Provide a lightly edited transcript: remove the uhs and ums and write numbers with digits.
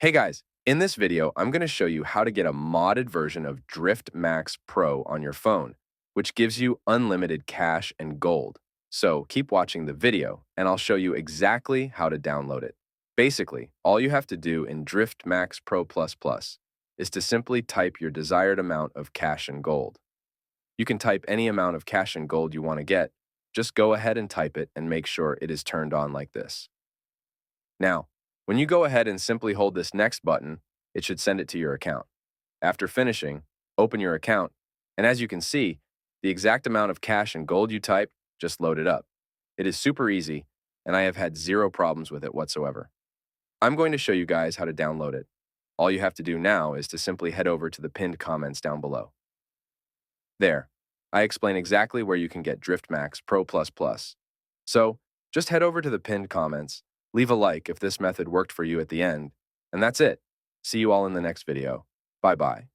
Hey guys, in this video, I'm going to show you how to get a modded version of Drift Max Pro on your phone, which gives you unlimited cash and gold. So keep watching the video, and I'll show you exactly how to download it. Basically, all you have to do in Drift Max Pro Plus Plus is to simply type your desired amount of cash and gold. You can type any amount of cash and gold you want to get. Just go ahead and type it and make sure it is turned on like this. Now, when you go ahead and simply hold this next button, it should send it to your account. After finishing, open your account, and as you can see, the exact amount of cash and gold you typed just loaded up. It is super easy, and I have had zero problems with it whatsoever. I'm going to show you guys how to download it. All you have to do now is to simply head over to the pinned comments down below. There, I explain exactly where you can get Drift Max Pro Plus Plus. So, just head over to the pinned comments, leave a like if this method worked for you at the end, and that's it. See you all in the next video. Bye-bye.